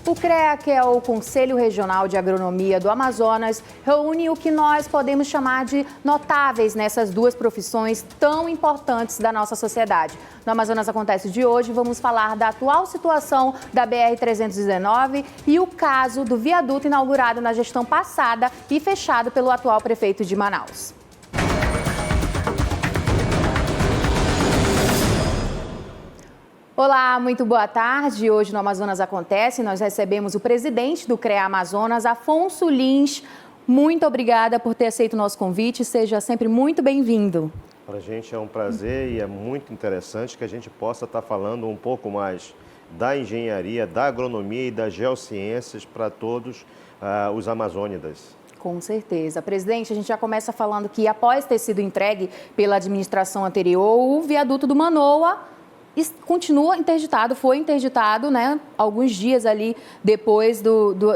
O CREA, que é o Conselho Regional de Agronomia do Amazonas, reúne o que nós podemos chamar de notáveis nessas duas profissões tão importantes da nossa sociedade. No Amazonas Acontece de hoje, vamos falar da atual situação da BR-319 e o caso do viaduto inaugurado na gestão passada e fechado pelo atual prefeito de Manaus. Olá, muito boa tarde. Hoje no Amazonas Acontece, nós recebemos o presidente do CREA Amazonas, Afonso Lins. Muito obrigada por ter aceito o nosso convite. Seja sempre muito bem-vindo. Para a gente é um prazer e é muito interessante que a gente possa estar falando um pouco mais da engenharia, da agronomia e das geociências para todos os amazônidas. Com certeza. Presidente, a gente já começa falando que após ter sido entregue pela administração anterior, o viaduto do Manoa continua interditado, foi interditado, né, alguns dias ali depois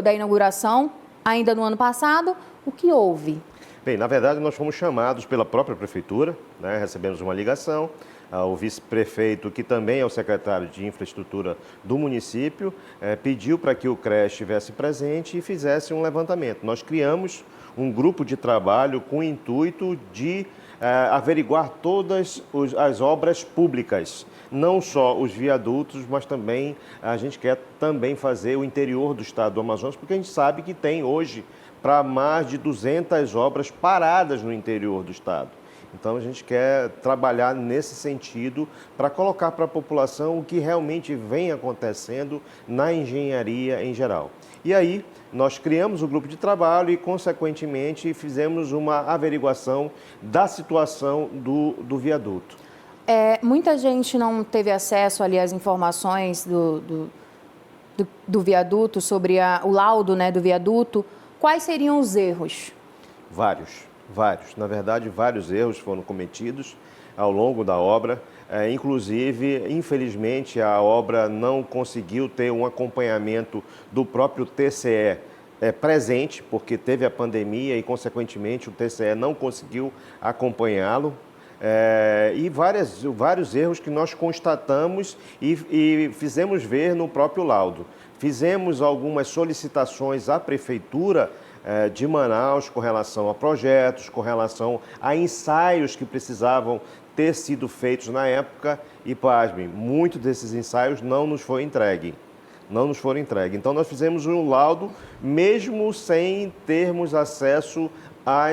da inauguração, ainda no ano passado. O que houve? Bem, na verdade, nós fomos chamados pela própria prefeitura, né, recebemos uma ligação, o vice-prefeito, que também é o secretário de infraestrutura do município, pediu para que o CREA estivesse presente e fizesse um levantamento. Nós criamos um grupo de trabalho com o intuito de averiguar todas as obras públicas, não só os viadutos, mas também a gente quer também fazer o interior do estado do Amazonas, porque a gente sabe que tem hoje para mais de 200 obras paradas no interior do estado. Então a gente quer trabalhar nesse sentido para colocar para a população o que realmente vem acontecendo na engenharia em geral. E aí nós criamos o grupo de trabalho e, consequentemente, fizemos uma averiguação da situação do viaduto. Muita gente não teve acesso ali às informações do viaduto, sobre o laudo, né, do viaduto. Quais seriam os erros? Vários. Na verdade, vários erros foram cometidos ao longo da obra. Inclusive, infelizmente, a obra não conseguiu ter um acompanhamento do próprio TCE presente, porque teve a pandemia e, consequentemente, o TCE não conseguiu acompanhá-lo. E vários erros que nós constatamos e fizemos ver no próprio laudo. Fizemos algumas solicitações à prefeitura de Manaus com relação a projetos, com relação a ensaios que precisavam ter sido feitos na época e, pasmem, muitos desses ensaios não nos foram entregues. Então, nós fizemos um laudo mesmo sem termos acesso a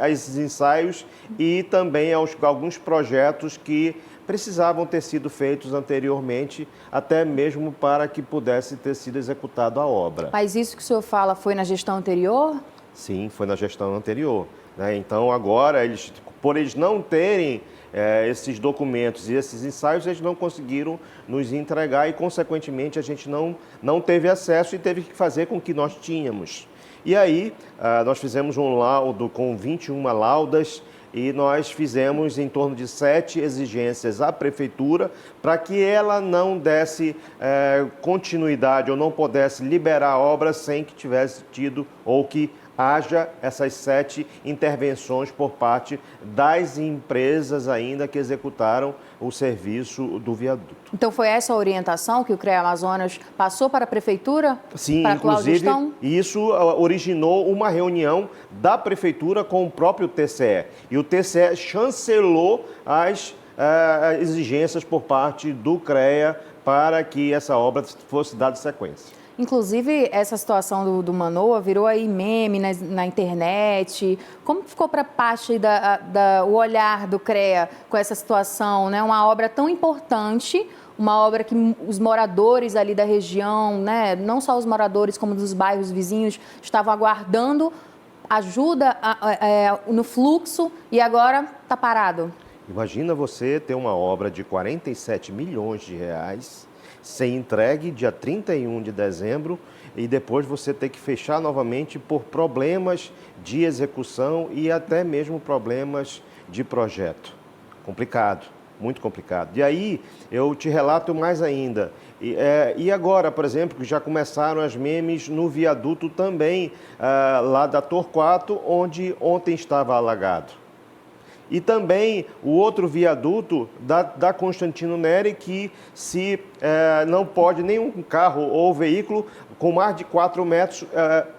esses ensaios e também a alguns projetos que precisavam ter sido feitos anteriormente, até mesmo para que pudesse ter sido executada a obra. Mas isso que o senhor fala foi na gestão anterior? Sim, foi na gestão anterior, né? Então, agora, por eles não terem esses documentos e esses ensaios, eles não conseguiram nos entregar e, consequentemente, a gente não teve acesso e teve que fazer com o que nós tínhamos. E aí, nós fizemos um laudo com 21 laudas e nós fizemos em torno de 7 exigências à prefeitura para que ela não desse continuidade ou não pudesse liberar a obra sem que tivesse tido ou que haja essas 7 intervenções por parte das empresas ainda que executaram o serviço do viaduto. Então foi essa a orientação que o CREA Amazonas passou para a prefeitura? Sim, para inclusive isso originou uma reunião da prefeitura com o próprio TCE. E o TCE chancelou as exigências por parte do CREA para que essa obra fosse dada sequência. Inclusive, essa situação do Manoa virou aí meme na internet. Como ficou para a parte o olhar do CREA com essa situação, né? Uma obra tão importante, uma obra que os moradores ali da região, né? Não só os moradores, como dos bairros vizinhos, estavam aguardando ajuda no fluxo e agora está parado. Imagina você ter uma obra de 47 milhões de reais ser entregue dia 31 de dezembro e depois você ter que fechar novamente por problemas de execução e até mesmo problemas de projeto. Complicado, muito complicado. E aí eu te relato mais ainda. E agora, por exemplo, que já começaram as memes no viaduto também, lá da Torquato, onde ontem estava alagado. e também o outro viaduto da Constantino Neri, que não pode nenhum carro ou veículo com mais de 4 metros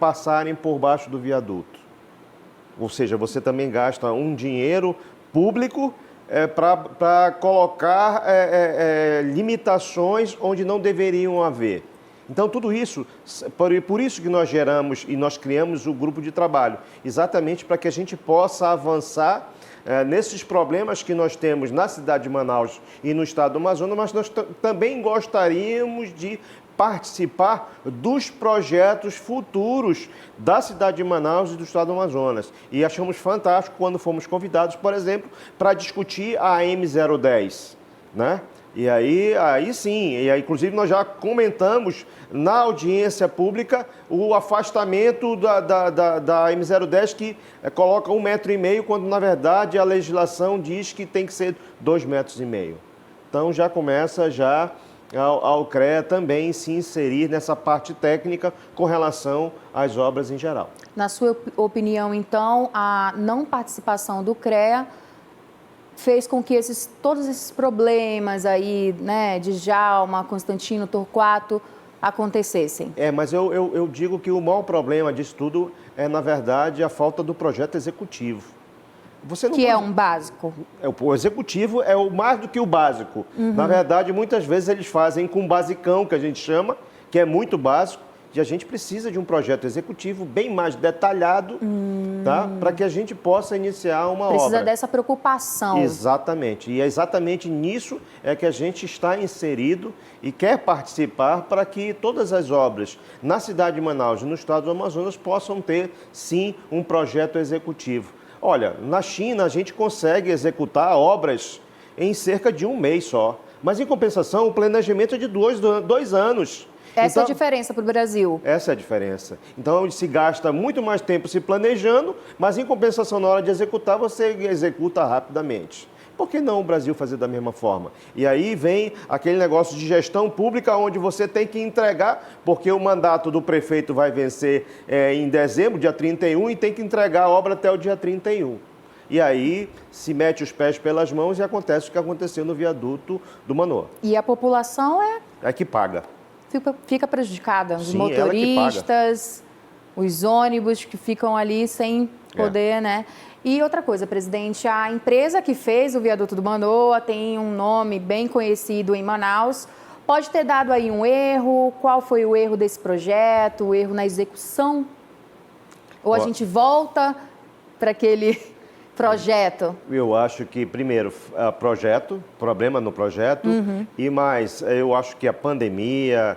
passarem por baixo do viaduto. Ou seja, você também gasta um dinheiro público para colocar limitações onde não deveriam haver. Então, tudo isso, por isso que nós geramos e nós criamos o grupo de trabalho, exatamente para que a gente possa avançar nesses problemas que nós temos na cidade de Manaus e no estado do Amazonas, mas nós também gostaríamos de participar dos projetos futuros da cidade de Manaus e do estado do Amazonas. E achamos fantástico quando fomos convidados, por exemplo, para discutir a M010, né? E aí sim, inclusive nós já comentamos na audiência pública o afastamento da M010 que coloca 1,5 metro, quando na verdade a legislação diz que tem que ser 2,5 metros. Então já começa ao CREA também se inserir nessa parte técnica com relação às obras em geral. Na sua opinião, então, a não participação do CREA fez com que todos esses problemas aí, né, de Djalma, Constantino, Torquato, acontecessem? Mas eu digo que o maior problema disso tudo é, na verdade, a falta do projeto executivo. É um básico? O executivo é o mais do que o básico. Uhum. Na verdade, muitas vezes eles fazem com o basicão, que a gente chama, que é muito básico, e a gente precisa de um projeto executivo bem mais detalhado, tá? Para que a gente possa iniciar uma obra. Precisa dessa preocupação. Exatamente. E é exatamente nisso que a gente está inserido e quer participar para que todas as obras na cidade de Manaus e no estado do Amazonas possam ter, sim, um projeto executivo. Olha, na China a gente consegue executar obras em cerca de 1 mês só. Mas, em compensação, o planejamento é de 2 anos. Essa é a diferença para o Brasil. Essa é a diferença. Então, se gasta muito mais tempo se planejando, mas, em compensação, na hora de executar, você executa rapidamente. Por que não o Brasil fazer da mesma forma? E aí vem aquele negócio de gestão pública, onde você tem que entregar, porque o mandato do prefeito vai vencer em dezembro, dia 31, e tem que entregar a obra até o dia 31. E aí se mete os pés pelas mãos e acontece o que aconteceu no viaduto do Manoa. E a população é que paga. Fica prejudicada. Os Sim, motoristas, os ônibus que ficam ali sem poder, né? E outra coisa, presidente, a empresa que fez o viaduto do Manoa tem um nome bem conhecido em Manaus. Pode ter dado aí um erro? Qual foi o erro desse projeto? O erro na execução? Ou a gente volta para aquele projeto? Eu acho que, primeiro, problema no projeto, e mais, eu acho que a pandemia,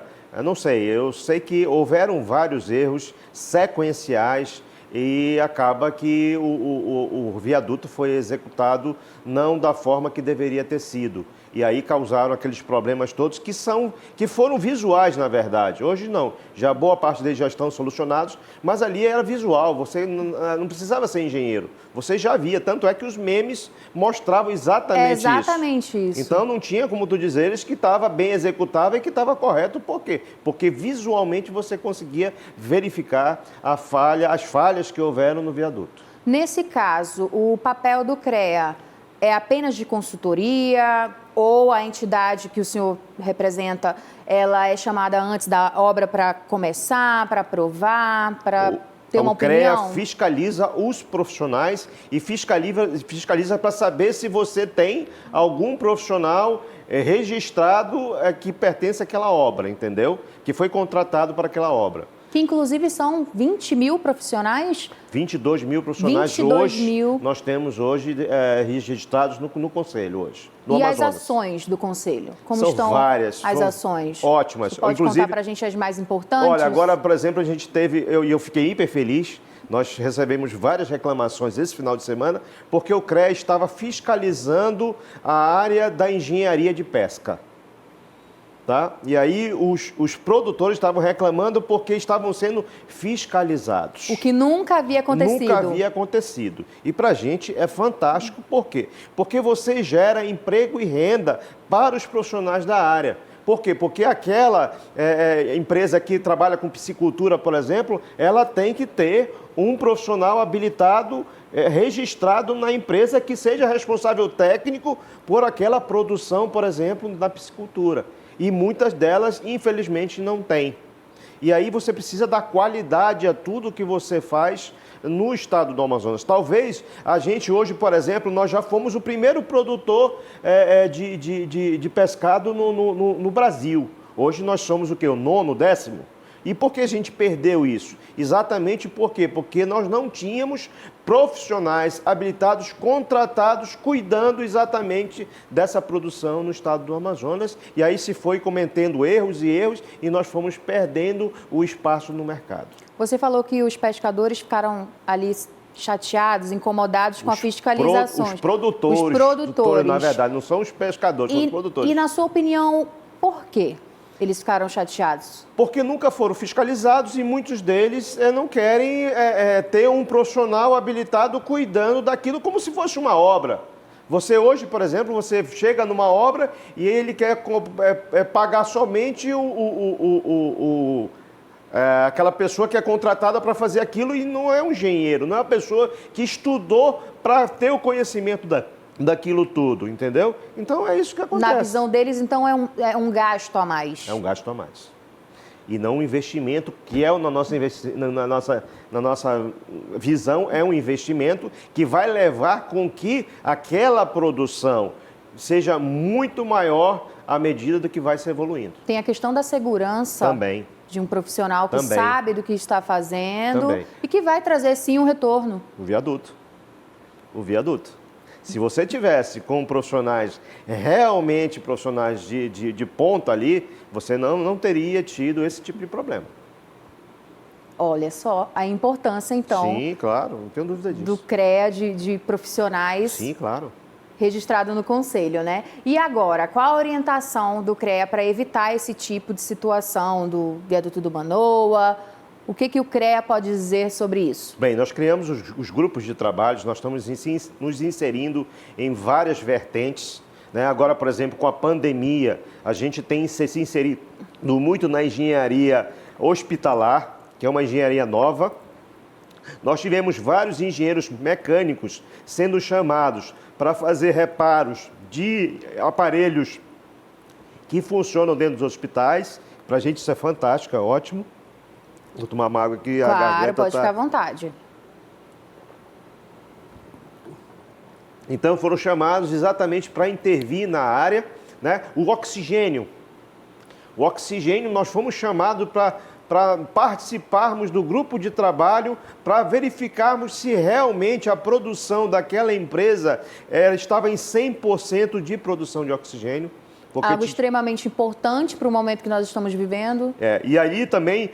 eu sei que houveram vários erros sequenciais e acaba que o viaduto foi executado não da forma que deveria ter sido. E aí causaram aqueles problemas todos que foram visuais, na verdade. Hoje não, já boa parte deles já estão solucionados, mas ali era visual, você não precisava ser engenheiro, você já via, tanto é que os memes mostravam exatamente isso. Então não tinha como tu dizeres que estava bem executável e que estava correto, por quê? Porque visualmente você conseguia verificar as falhas que houveram no viaduto. Nesse caso, o papel do CREA é apenas de consultoria ou a entidade que o senhor representa, ela é chamada antes da obra para começar, para aprovar, para ter uma opinião? O CREA fiscaliza os profissionais e fiscaliza para saber se você tem algum profissional registrado que pertence àquela obra, entendeu? Que foi contratado para aquela obra. Que inclusive são 20 mil profissionais? 22 mil profissionais 22 mil. Nós temos hoje registrados no Conselho hoje, no E Amazonas. as ações do Conselho? Como São estão várias, as ações? Ótimas. Você pode contar para a gente as mais importantes? Olha, agora, por exemplo, a gente teve, eu fiquei hiper feliz, nós recebemos várias reclamações esse final de semana, porque o CREA estava fiscalizando a área da engenharia de pesca. Tá? E aí os produtores estavam reclamando porque estavam sendo fiscalizados. O que nunca havia acontecido. Nunca havia acontecido. E para a gente é fantástico. Por quê? Porque você gera emprego e renda para os profissionais da área. Por quê? Porque aquela empresa que trabalha com piscicultura, por exemplo, ela tem que ter um profissional habilitado, registrado na empresa que seja responsável técnico por aquela produção, por exemplo, da piscicultura. E muitas delas, infelizmente, não têm. E aí você precisa dar qualidade a tudo que você faz no estado do Amazonas. Talvez a gente hoje, por exemplo, nós já fomos o primeiro produtor de pescado no Brasil. Hoje nós somos o quê? O 9º, 10º? E por que a gente perdeu isso? Exatamente por quê? Porque nós não tínhamos profissionais habilitados, contratados, cuidando exatamente dessa produção no estado do Amazonas. E aí se foi cometendo erros e nós fomos perdendo o espaço no mercado. Você falou que os pescadores ficaram ali chateados, incomodados com a fiscalização. Os produtores, na verdade, não são os pescadores, são os produtores. E na sua opinião, por quê? Eles ficaram chateados? Porque nunca foram fiscalizados e muitos deles não querem ter um profissional habilitado cuidando daquilo como se fosse uma obra. Você hoje, por exemplo, você chega numa obra e ele quer pagar somente aquela pessoa que é contratada para fazer aquilo e não é um engenheiro, não é uma pessoa que estudou para ter o conhecimento daquilo tudo, entendeu? Então é isso que acontece. Na visão deles, então, é um gasto a mais. É um gasto a mais. E não um investimento, que é na nossa visão, é um investimento que vai levar com que aquela produção seja muito maior à medida do que vai se evoluindo. Tem a questão da segurança também, de um profissional que também, sabe do que está fazendo também, e que vai trazer, sim, um retorno. O viaduto. Se você tivesse com profissionais, realmente profissionais de ponta ali, você não teria tido esse tipo de problema. Olha só a importância, então... Sim, claro, não tenho dúvida disso. ...do CREA, de profissionais... Sim, claro. ...registrado no Conselho, né? E agora, qual a orientação do CREA para evitar esse tipo de situação do viaduto do Manoa? O que o CREA pode dizer sobre isso? Bem, nós criamos os grupos de trabalho, nós estamos nos inserindo em várias vertentes, né? Agora, por exemplo, com a pandemia, a gente tem se inserido muito na engenharia hospitalar, que é uma engenharia nova. Nós tivemos vários engenheiros mecânicos sendo chamados para fazer reparos de aparelhos que funcionam dentro dos hospitais. Para a gente isso é fantástico, é ótimo. Vou tomar uma água aqui, claro, a garganta pode ficar à vontade. Então foram chamados exatamente para intervir na área, né? O oxigênio, nós fomos chamados para participarmos do grupo de trabalho, para verificarmos se realmente a produção daquela empresa estava em 100% de produção de oxigênio. Algo extremamente importante para o momento que nós estamos vivendo. E aí também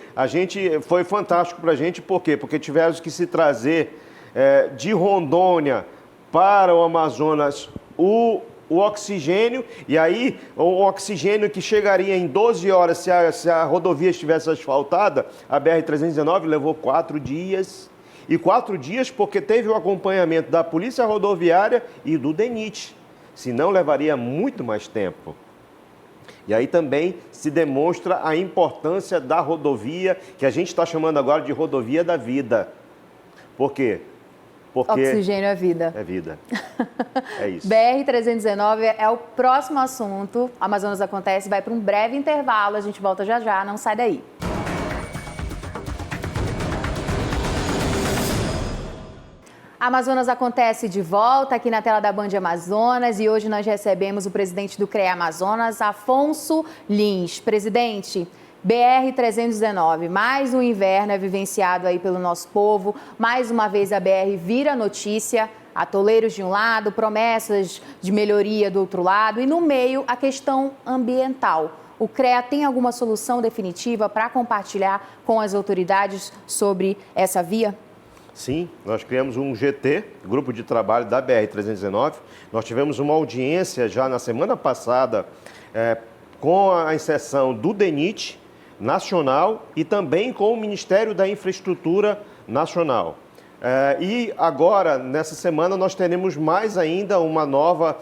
foi fantástico para a gente, por quê? Porque tivemos que se trazer de Rondônia para o Amazonas o oxigênio, e aí o oxigênio que chegaria em 12 horas se a rodovia estivesse asfaltada, a BR-319 levou 4 dias. E 4 dias porque teve o acompanhamento da Polícia Rodoviária e do DENIT, senão levaria muito mais tempo. E aí também se demonstra a importância da rodovia, que a gente está chamando agora de rodovia da vida. Por quê? Porque oxigênio é vida. É vida. É isso. BR-319 é o próximo assunto. Amazonas Acontece vai para um breve intervalo. A gente volta já já, não sai daí. Amazonas Acontece de volta aqui na tela da Band Amazonas e hoje nós recebemos o presidente do CREA Amazonas, Afonso Lins. Presidente, BR-319, mais um inverno é vivenciado aí pelo nosso povo, mais uma vez a BR vira notícia, atoleiros de um lado, promessas de melhoria do outro lado e no meio a questão ambiental. O CREA tem alguma solução definitiva para compartilhar com as autoridades sobre essa via? Sim, nós criamos um GT, Grupo de Trabalho da BR-319. Nós tivemos uma audiência já na semana passada com a inserção do DENIT nacional e também com o Ministério da Infraestrutura Nacional. E agora, nessa semana, nós teremos mais ainda uma nova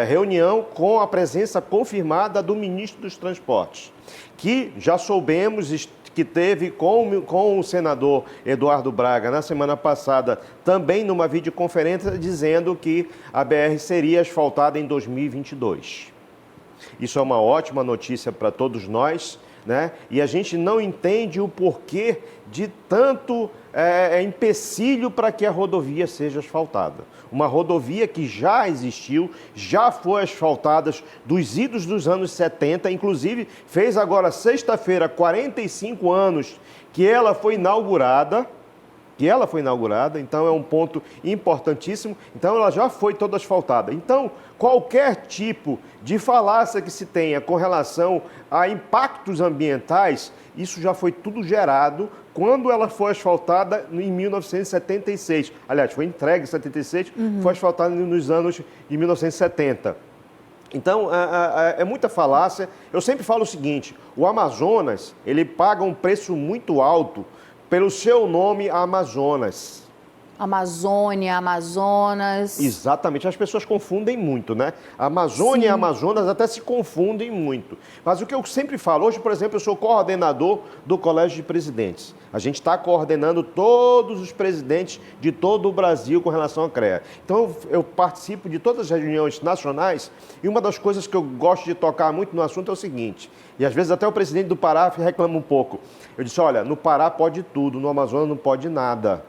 reunião com a presença confirmada do ministro dos Transportes, que já soubemos que teve com o senador Eduardo Braga na semana passada, também numa videoconferência, dizendo que a BR seria asfaltada em 2022. Isso é uma ótima notícia para todos nós, né? E a gente não entende o porquê de tanto empecilho para que a rodovia seja asfaltada. Uma rodovia que já existiu, já foi asfaltada dos idos dos anos 70, inclusive fez agora sexta-feira 45 anos que ela foi inaugurada. Então é um ponto importantíssimo. Então ela já foi toda asfaltada. Então, qualquer tipo de falácia que se tenha com relação a impactos ambientais, isso já foi tudo gerado quando ela foi asfaltada em 1976. Aliás, foi entregue em 76, foi asfaltada nos anos de 1970. Então, é muita falácia. Eu sempre falo o seguinte, o Amazonas, ele paga um preço muito alto pelo seu nome Amazonas. Amazônia, Amazonas. Exatamente, as pessoas confundem muito, né? Amazônia e Amazonas até se confundem muito. Mas o que eu sempre falo, hoje, por exemplo, eu sou coordenador do Colégio de Presidentes. A gente está coordenando todos os presidentes de todo o Brasil com relação à CREA. Então, eu participo de todas as reuniões nacionais e uma das coisas que eu gosto de tocar muito no assunto é o seguinte, e às vezes até o presidente do Pará reclama um pouco. Eu disse, olha, no Pará pode tudo, no Amazonas não pode nada.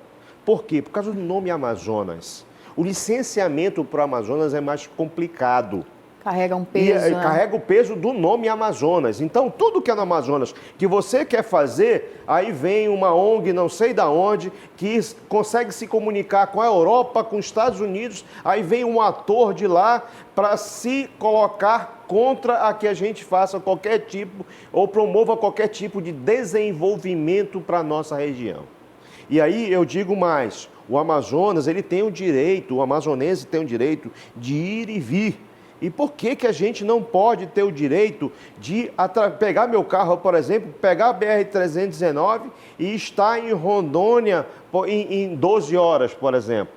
Por quê? Por causa do nome Amazonas. O licenciamento para o Amazonas é mais complicado. Carrega um peso, né? Carrega o peso do nome Amazonas. Então, tudo que é no Amazonas que você quer fazer, aí vem uma ONG, não sei da onde, que consegue se comunicar com a Europa, com os Estados Unidos, aí vem um ator de lá para se colocar contra a que a gente faça qualquer tipo, ou promova qualquer tipo de desenvolvimento para a nossa região. E aí eu digo mais, o Amazonas, ele tem o direito, o amazonense tem o direito de ir e vir. E por que a gente não pode ter o direito de pegar meu carro, por exemplo, pegar a BR-319 e estar em Rondônia em 12 horas, por exemplo?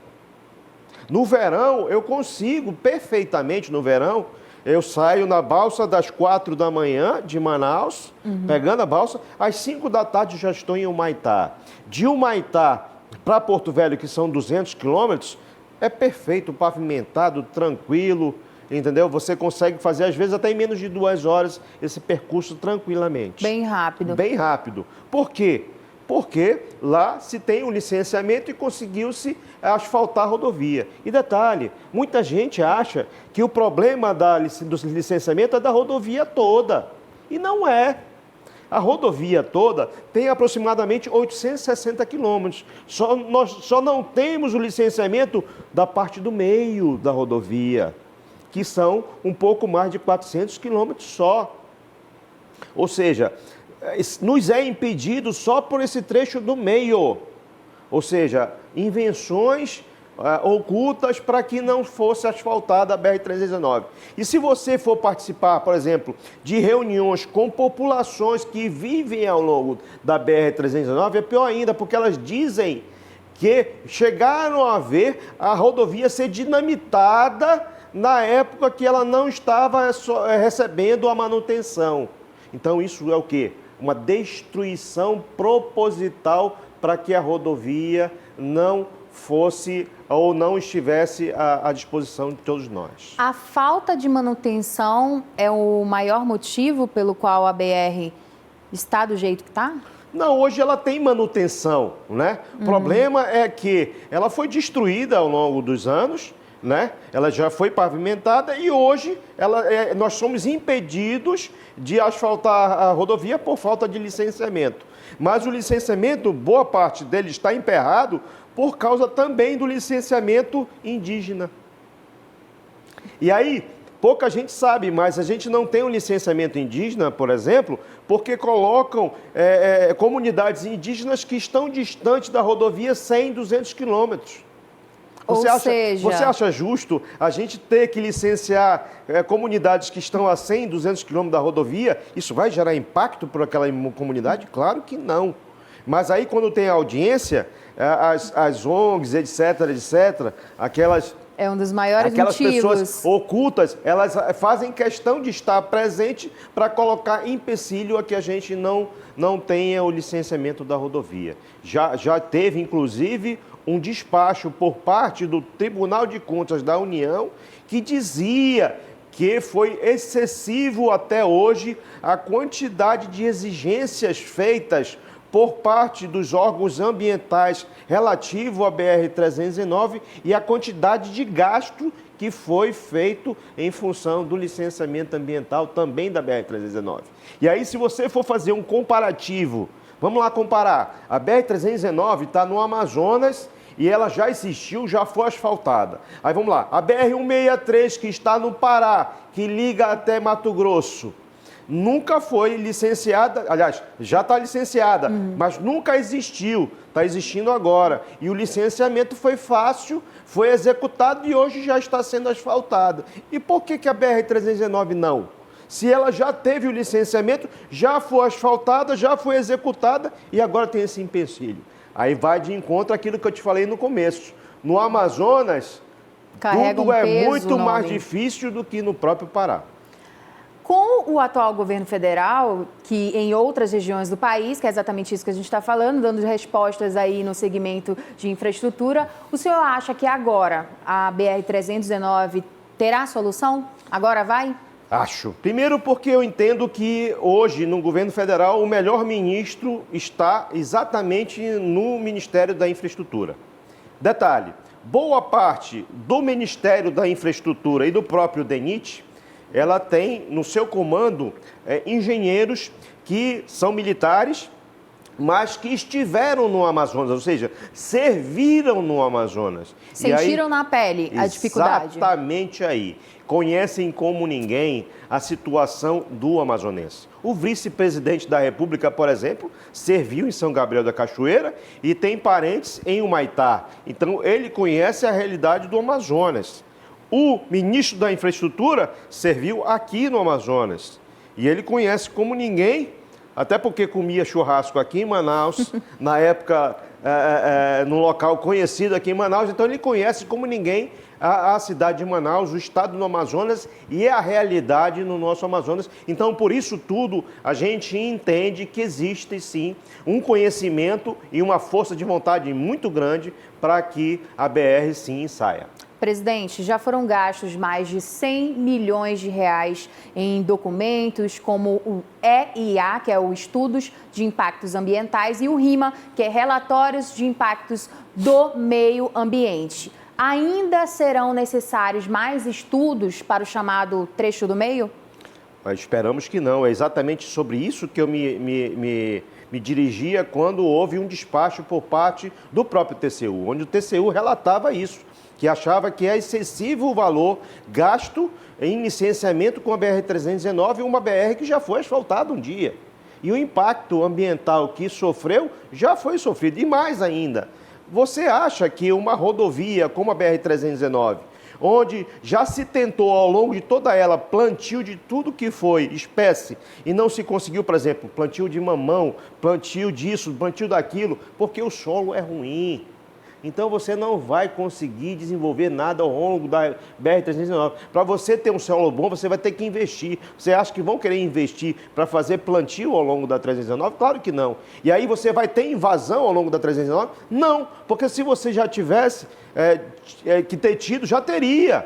No verão, eu consigo perfeitamente, no verão, eu saio na balsa das 4 da manhã de Manaus, pegando a balsa, às 5 da tarde já estou em Humaitá. De Humaitá para Porto Velho, que são 200 quilômetros, é perfeito, pavimentado, tranquilo, entendeu? Você consegue fazer, às vezes, até em menos de 2 horas esse percurso tranquilamente. Bem rápido. Bem rápido. Por quê? Porque lá se tem um licenciamento e conseguiu-se asfaltar a rodovia. E detalhe, muita gente acha que o problema do licenciamento é da rodovia toda. E não é. A rodovia toda tem aproximadamente 860 quilômetros. Nós só não temos o licenciamento da parte do meio da rodovia, que são um pouco mais de 400 quilômetros só. Ou seja, nos é impedido só por esse trecho do meio. Ou seja, invenções ocultas para que não fosse asfaltada a BR-319. E se você for participar, por exemplo, de reuniões com populações que vivem ao longo da BR-319, é pior ainda, porque elas dizem que chegaram a ver a rodovia ser dinamitada na época que ela não estava recebendo a manutenção. Então isso é o quê? Uma destruição proposital para que a rodovia não fosse ou não estivesse à disposição de todos nós. A falta de manutenção é o maior motivo pelo qual a BR está do jeito que está? Não, hoje ela tem manutenção, né? O problema é que ela foi destruída ao longo dos anos, né? Ela já foi pavimentada e hoje nós somos impedidos de asfaltar a rodovia por falta de licenciamento. Mas o licenciamento, boa parte dele está emperrado por causa também do licenciamento indígena. E aí, pouca gente sabe, mas a gente não tem um licenciamento indígena, por exemplo, porque colocam comunidades indígenas que estão distantes da rodovia 100, 200 quilômetros. Você acha justo a gente ter que licenciar comunidades que estão a 100, 200 quilômetros da rodovia? Isso vai gerar impacto para aquela comunidade? Claro que não. Mas aí, quando tem audiência, as ONGs, etc., aquelas... É um dos maiores Aquelas motivos. pessoas ocultas, elas fazem questão de estar presente para colocar empecilho a que a gente não tenha o licenciamento da rodovia. Já teve, inclusive, um despacho por parte do Tribunal de Contas da União que dizia que foi excessivo até hoje a quantidade de exigências feitas por parte dos órgãos ambientais relativo à BR-319 e a quantidade de gasto que foi feito em função do licenciamento ambiental também da BR-319. E aí, se você for fazer um comparativo, vamos lá comparar, a BR-319 está no Amazonas e ela já existiu, já foi asfaltada. Aí vamos lá, a BR-163 que está no Pará, que liga até Mato Grosso, nunca foi licenciada, aliás, já está licenciada, mas nunca existiu, está existindo agora. E o licenciamento foi fácil, foi executado e hoje já está sendo asfaltada. E por que a BR-319 não? Se ela já teve o licenciamento, já foi asfaltada, já foi executada e agora tem esse empecilho. Aí vai de encontro àquilo que eu te falei no começo. No Amazonas, tudo é muito mais difícil do que no próprio Pará. Com o atual governo federal, que em outras regiões do país, que é exatamente isso que a gente está falando, dando respostas aí no segmento de infraestrutura, o senhor acha que agora a BR-319 terá solução? Agora vai? Acho. Primeiro porque eu entendo que hoje, no governo federal, o melhor ministro está exatamente no Ministério da Infraestrutura. Detalhe, boa parte do Ministério da Infraestrutura e do próprio DENIT, ela tem no seu comando engenheiros que são militares, mas que estiveram no Amazonas, ou seja, serviram no Amazonas. Sentiram na pele a dificuldade. Exatamente aí. Conhecem como ninguém a situação do amazonense. O vice-presidente da República, por exemplo, serviu em São Gabriel da Cachoeira e tem parentes em Humaitá. Então, ele conhece a realidade do Amazonas. O ministro da Infraestrutura serviu aqui no Amazonas e ele conhece como ninguém, até porque comia churrasco aqui em Manaus, na época, num local conhecido aqui em Manaus, então ele conhece como ninguém a cidade de Manaus, o estado do Amazonas e a realidade no nosso Amazonas. Então, por isso tudo, a gente entende que existe sim um conhecimento e uma força de vontade muito grande para que a BR sim saia. Presidente, já foram gastos mais de 100 milhões de reais em documentos como o EIA, que é o Estudos de Impactos Ambientais, e o RIMA, que é Relatórios de Impactos do Meio Ambiente. Ainda serão necessários mais estudos para o chamado trecho do meio? Mas esperamos que não. É exatamente sobre isso que eu me dirigia quando houve um despacho por parte do próprio TCU, onde o TCU relatava isso, que achava que é excessivo o valor gasto em licenciamento com a BR-319, uma BR que já foi asfaltada um dia. E o impacto ambiental que sofreu já foi sofrido. E mais ainda, você acha que uma rodovia como a BR-319, onde já se tentou ao longo de toda ela plantio de tudo que foi espécie e não se conseguiu, por exemplo, plantio de mamão, plantio disso, plantio daquilo, porque o solo é ruim. Então você não vai conseguir desenvolver nada ao longo da BR-319. Para você ter um solo bom, você vai ter que investir. Você acha que vão querer investir para fazer plantio ao longo da 319? Claro que não. E aí você vai ter invasão ao longo da 319? Não, porque se você já tivesse que ter tido, já teria.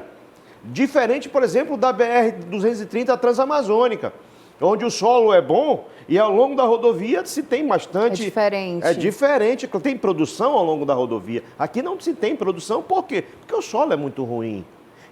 Diferente, por exemplo, da BR-230 Transamazônica, onde o solo é bom e ao longo da rodovia se tem bastante... É diferente. É diferente, tem produção ao longo da rodovia. Aqui não se tem produção, por quê? Porque o solo é muito ruim.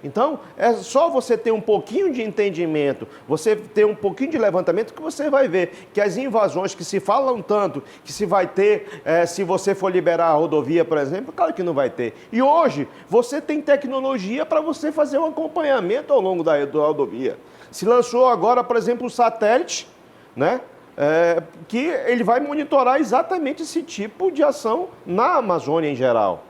Então, é só você ter um pouquinho de entendimento, você ter um pouquinho de levantamento, que você vai ver que as invasões que se falam tanto, que se vai ter, se você for liberar a rodovia, por exemplo, claro que não vai ter. E hoje, você tem tecnologia para você fazer um acompanhamento ao longo da rodovia. Se lançou agora, por exemplo, o satélite, né? Que ele vai monitorar exatamente esse tipo de ação na Amazônia em geral.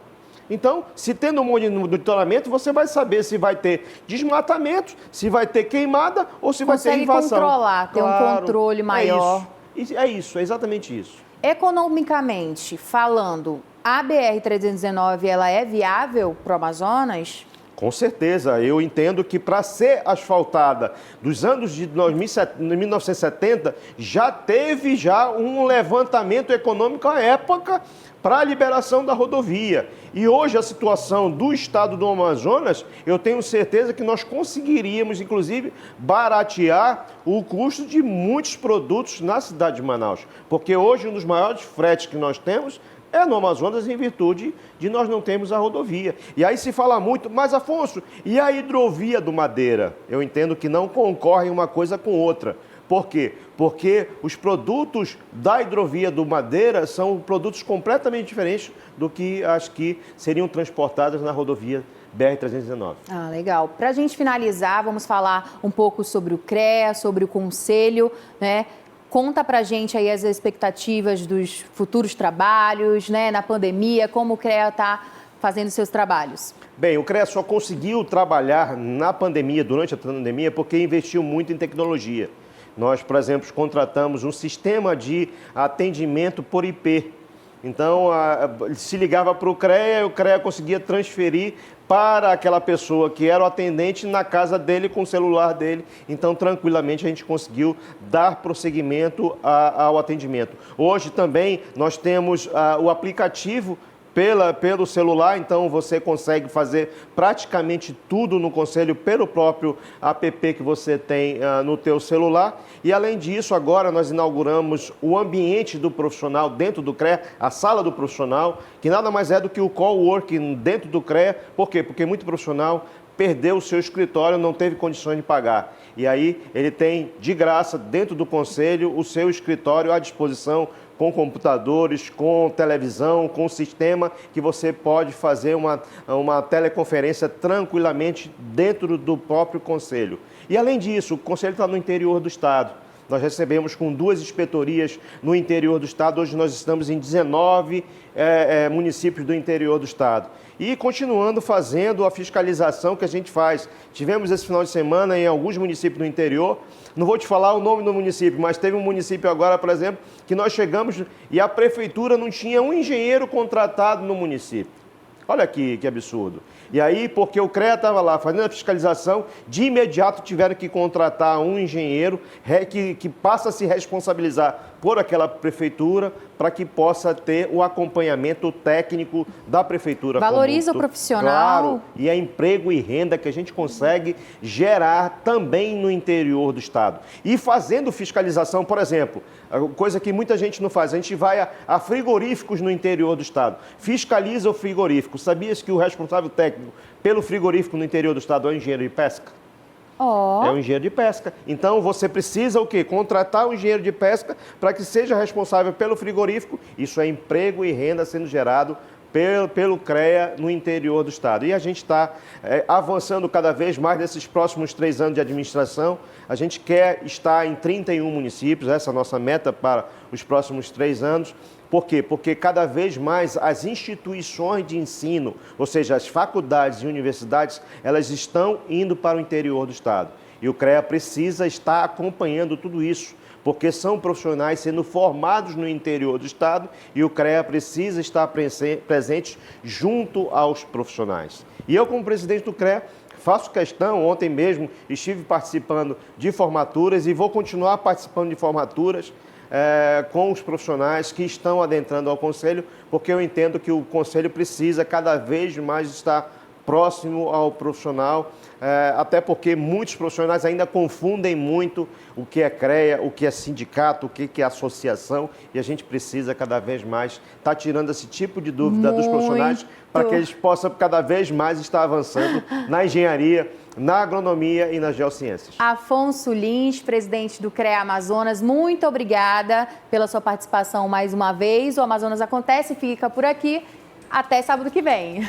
Então, se tendo um monitoramento, você vai saber se vai ter desmatamento, se vai ter queimada ou se vai ter invasão. Consegue controlar, ter um controle maior. É exatamente isso. Economicamente falando, a BR-319 ela é viável para o Amazonas? Com certeza, eu entendo que para ser asfaltada dos anos de 1970, já teve um levantamento econômico à época para a liberação da rodovia. E hoje a situação do estado do Amazonas, eu tenho certeza que nós conseguiríamos, inclusive, baratear o custo de muitos produtos na cidade de Manaus. Porque hoje um dos maiores fretes que nós temos é no Amazonas em virtude de nós não termos a rodovia. E aí se fala muito, mas Afonso, e a hidrovia do Madeira? Eu entendo que não concorrem uma coisa com outra. Por quê? Porque os produtos da hidrovia do Madeira são produtos completamente diferentes do que as que seriam transportadas na rodovia BR-319. Ah, legal. Para a gente finalizar, vamos falar um pouco sobre o CREA, sobre o Conselho, né? Conta pra gente aí as expectativas dos futuros trabalhos, né, na pandemia, como o CREA está fazendo seus trabalhos. Bem, o CREA só conseguiu trabalhar na pandemia, durante a pandemia, porque investiu muito em tecnologia. Nós, por exemplo, contratamos um sistema de atendimento por IP. Então, se ligava para o CREA conseguia transferir para aquela pessoa que era o atendente na casa dele, com o celular dele. Então, tranquilamente, a gente conseguiu dar prosseguimento ao atendimento. Hoje também nós temos o aplicativo pelo celular, então você consegue fazer praticamente tudo no Conselho pelo próprio app que você tem no teu celular. E além disso, agora nós inauguramos o ambiente do profissional dentro do CREA, a sala do profissional, que nada mais é do que o coworking dentro do CREA. Por quê? Porque muito profissional perdeu o seu escritório, não teve condições de pagar. E aí ele tem de graça dentro do Conselho o seu escritório à disposição, com computadores, com televisão, com sistema que você pode fazer uma teleconferência tranquilamente dentro do próprio Conselho. E além disso, o Conselho está no interior do estado. Nós recebemos com 2 inspetorias no interior do estado. Hoje nós estamos em 19 municípios do interior do estado. E continuando fazendo a fiscalização que a gente faz. Tivemos esse final de semana em alguns municípios do interior. Não vou te falar o nome do município, mas teve um município agora, por exemplo, que nós chegamos e a prefeitura não tinha um engenheiro contratado no município. Olha aqui que absurdo. E aí, porque o CREA estava lá fazendo a fiscalização, de imediato tiveram que contratar um engenheiro que passa a se responsabilizar por aquela prefeitura para que possa ter o acompanhamento técnico da prefeitura. Valoriza o profissional. Claro, e é emprego e renda que a gente consegue gerar também no interior do estado. E fazendo fiscalização, por exemplo, coisa que muita gente não faz, a gente vai a frigoríficos no interior do estado, fiscaliza o frigorífico. Sabias que o responsável técnico pelo frigorífico no interior do estado é o engenheiro de pesca? Oh. É um engenheiro de pesca. Então, você precisa o quê? Contratar um engenheiro de pesca para que seja responsável pelo frigorífico. Isso é emprego e renda sendo gerado pelo CREA no interior do estado. E a gente está avançando cada vez mais nesses próximos 3 anos de administração. A gente quer estar em 31 municípios, essa é a nossa meta para os próximos 3 anos. Por quê? Porque cada vez mais as instituições de ensino, ou seja, as faculdades e universidades, elas estão indo para o interior do estado. E o CREA precisa estar acompanhando tudo isso, porque são profissionais sendo formados no interior do estado e o CREA precisa estar presente junto aos profissionais. E eu, como presidente do CREA, faço questão, ontem mesmo estive participando de formaturas e vou continuar participando de formaturas com os profissionais que estão adentrando ao Conselho, porque eu entendo que o Conselho precisa cada vez mais estar próximo ao profissional, até porque muitos profissionais ainda confundem muito o que é CREA, o que é sindicato, o que é associação, e a gente precisa cada vez mais estar tirando esse tipo de dúvida dos profissionais para que eles possam cada vez mais estar avançando na engenharia, na agronomia e nas geociências. Afonso Lins, presidente do CREA Amazonas, muito obrigada pela sua participação mais uma vez. O Amazonas Acontece fica por aqui. Até sábado que vem.